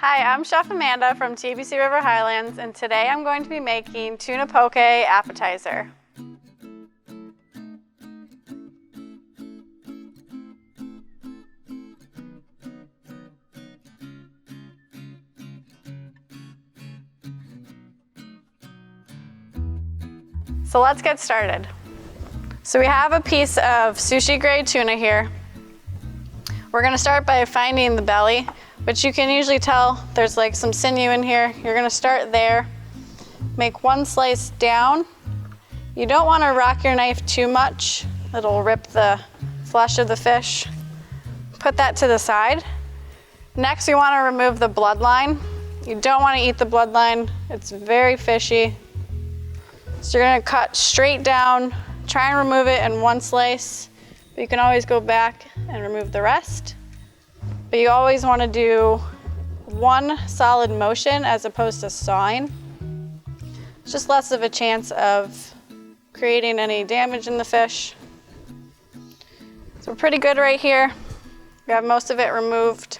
Hi, I'm Chef Amanda from TBC River Highlands, and today I'm going to be making tuna poke appetizer. So let's get started. So we have a piece of sushi grade tuna here. We're gonna start by finding the belly, which you can usually tell there's like some sinew in here. You're gonna start there, make one slice down. You don't wanna rock your knife too much. It'll rip the flesh of the fish. Put that to the side. Next, you wanna remove the bloodline. You don't wanna eat the bloodline. It's very fishy. So you're gonna cut straight down, try and remove it in one slice, but you can always go back and remove the rest. But you always want to do one solid motion as opposed to sawing. It's just less of a chance of creating any damage in the fish. So we're pretty good right here. We have most of it removed.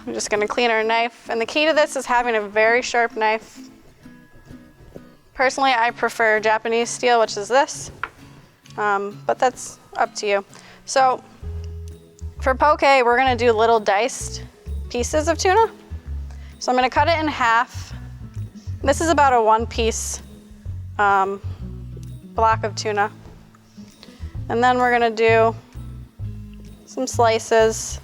We're just going to clean our knife. And the key to this is having a very sharp knife. Personally, I prefer Japanese steel, which is this, but that's up to you. So for poke, we're gonna do little diced pieces of tuna. So I'm gonna cut it in half. This is about a 1-piece block of tuna. And then we're gonna do some slices.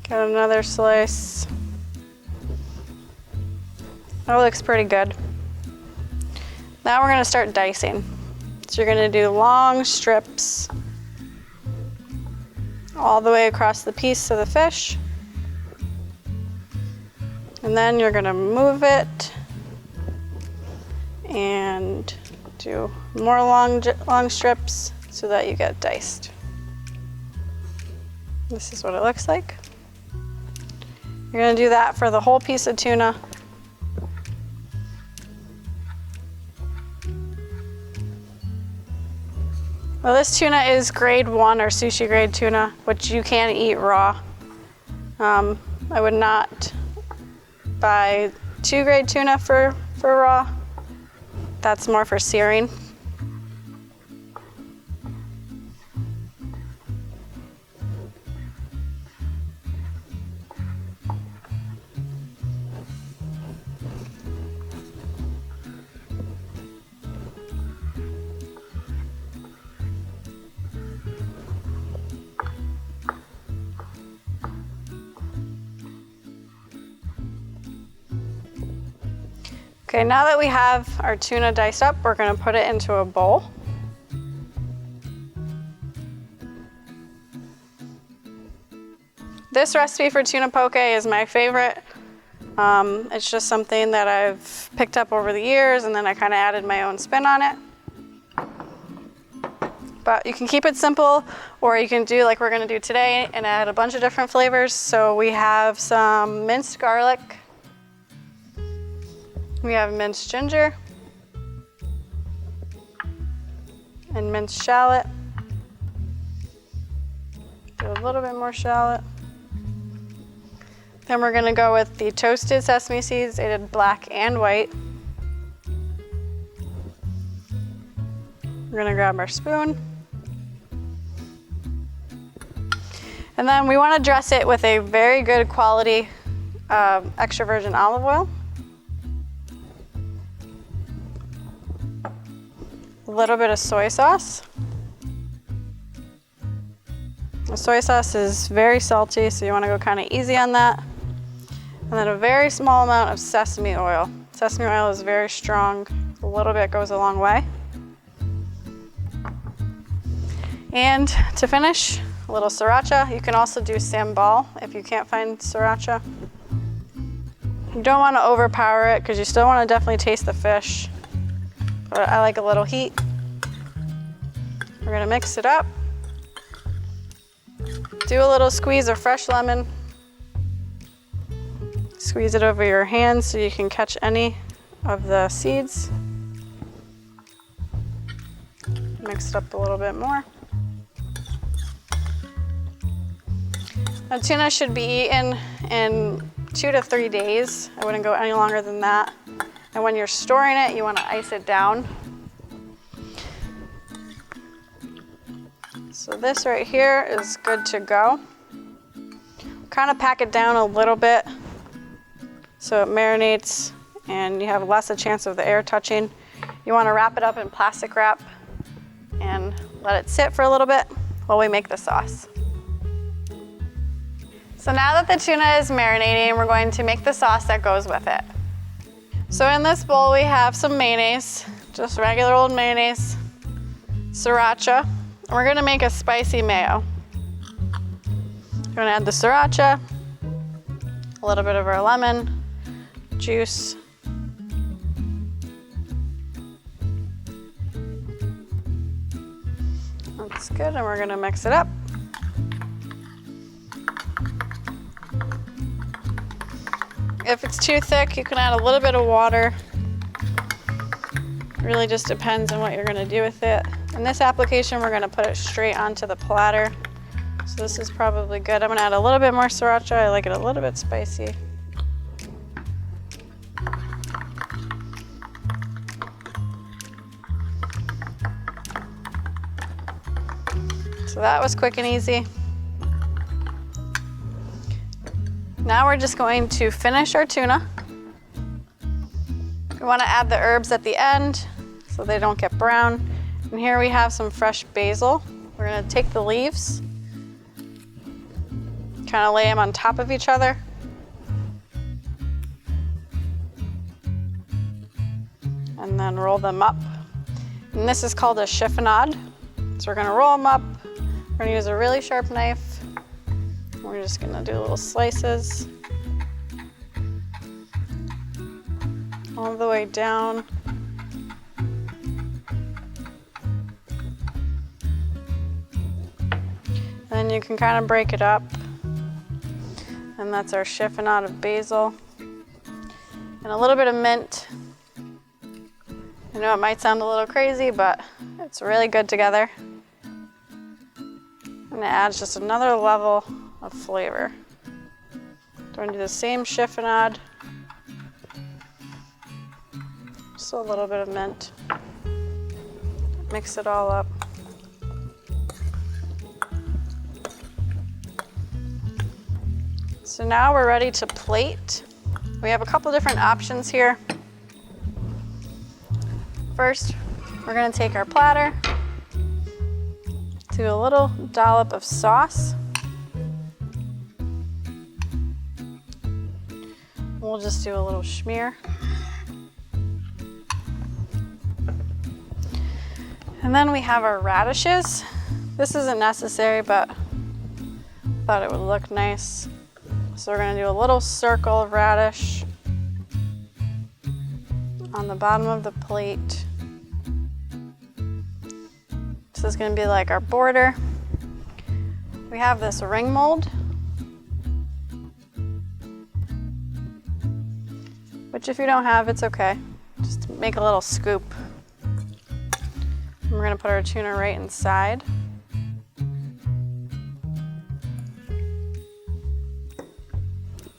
Got another slice. That looks pretty good. Now we're gonna start dicing. So you're gonna do long strips all the way across the piece of the fish. And then you're gonna move it and do more long strips so that you get diced. This is what it looks like. You're gonna do that for the whole piece of tuna. Well, this tuna is grade 1 or sushi grade tuna, which you can eat raw. I would not buy 2 grade tuna for raw. That's more for searing. Okay, now that we have our tuna diced up, we're gonna put it into a bowl. This recipe for tuna poke is my favorite. It's just something that I've picked up over the years, and then I kind of added my own spin on it. But you can keep it simple, or you can do like we're gonna do today and add a bunch of different flavors. So we have some minced garlic. We have minced ginger and minced shallot. Do a little bit more shallot. Then we're gonna go with the toasted sesame seeds. They did black and white. We're gonna grab our spoon. And then we wanna dress it with a very good quality extra virgin olive oil. A little bit of soy sauce. The soy sauce is very salty, so you want to go kind of easy on that. And then a very small amount of sesame oil. Sesame oil is very strong. A little bit goes a long way. And to finish, a little sriracha. You can also do sambal if you can't find sriracha. You don't want to overpower it because you still want to definitely taste the fish. But I like a little heat. We're gonna mix it up. Do a little squeeze of fresh lemon. Squeeze it over your hands so you can catch any of the seeds. Mix it up a little bit more. Now, tuna should be eaten in 2 to 3 days. I wouldn't go any longer than that. And when you're storing it, you want to ice it down. So this right here is good to go. Kind of pack it down a little bit so it marinates and you have less a chance of the air touching. You want to wrap it up in plastic wrap and let it sit for a little bit while we make the sauce. So now that the tuna is marinating, we're going to make the sauce that goes with it. So in this bowl we have some mayonnaise, just regular old mayonnaise, sriracha, and we're gonna make a spicy mayo. We're gonna add the sriracha, a little bit of our lemon juice, that's good, and we're gonna mix it up. If it's too thick, you can add a little bit of water. It really just depends on what you're gonna do with it. In this application, we're gonna put it straight onto the platter. So this is probably good. I'm gonna add a little bit more sriracha. I like it a little bit spicy. So that was quick and easy. Now we're just going to finish our tuna. We want to add the herbs at the end so they don't get brown. And here we have some fresh basil. We're going to take the leaves, kind of lay them on top of each other. And then roll them up. And this is called a chiffonade. So we're going to roll them up. We're going to use a really sharp knife. We're just gonna do little slices all the way down. Then you can kind of break it up. And that's our chiffonade of basil. And a little bit of mint. I know it might sound a little crazy, but it's really good together. And it adds just another level of flavor. We're gonna do the same chiffonade. Just a little bit of mint. Mix it all up. So now we're ready to plate. We have a couple different options here. First, we're gonna take our platter, do a little dollop of sauce. We'll just do a little smear. And then we have our radishes. This isn't necessary, but I thought it would look nice. So we're gonna do a little circle of radish on the bottom of the plate. This is gonna be like our border. We have this ring mold, which if you don't have, it's okay. Just make a little scoop. And we're gonna put our tuna right inside.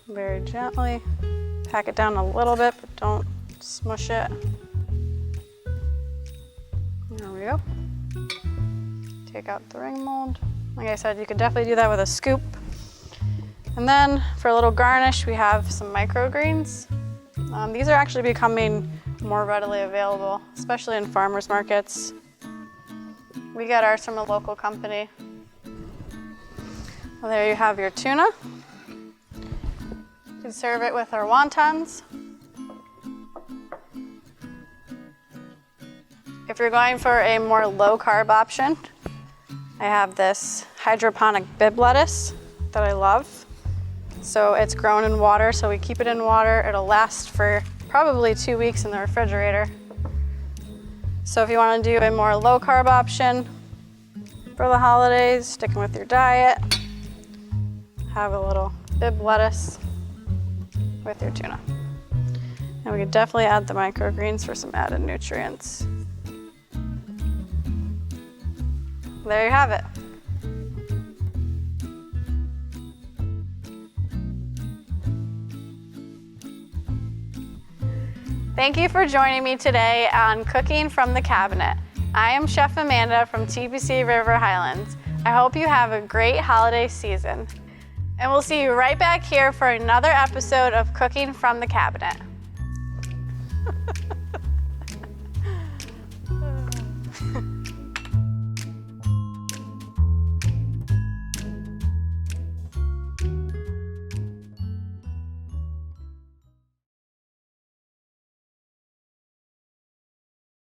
Very gently. Pack it down a little bit, but don't smush it. There we go. Take out the ring mold. Like I said, you could definitely do that with a scoop. And then for a little garnish, we have some microgreens. These are actually becoming more readily available, especially in farmers markets. We get ours from a local company. Well, there you have your tuna. You can serve it with our wontons. If you're going for a more low carb option, I have this hydroponic bib lettuce that I love. So it's grown in water, so we keep it in water. It'll last for probably 2 weeks in the refrigerator. So if you want to do a more low carb option for the holidays, sticking with your diet, have a little bib lettuce with your tuna. And we could definitely add the microgreens for some added nutrients. there you have it. Thank you for joining me today on Cooking from the Cabinet. I am Chef Amanda from TPC River Highlands. I hope you have a great holiday season. And we'll see you right back here for another episode of Cooking from the Cabinet.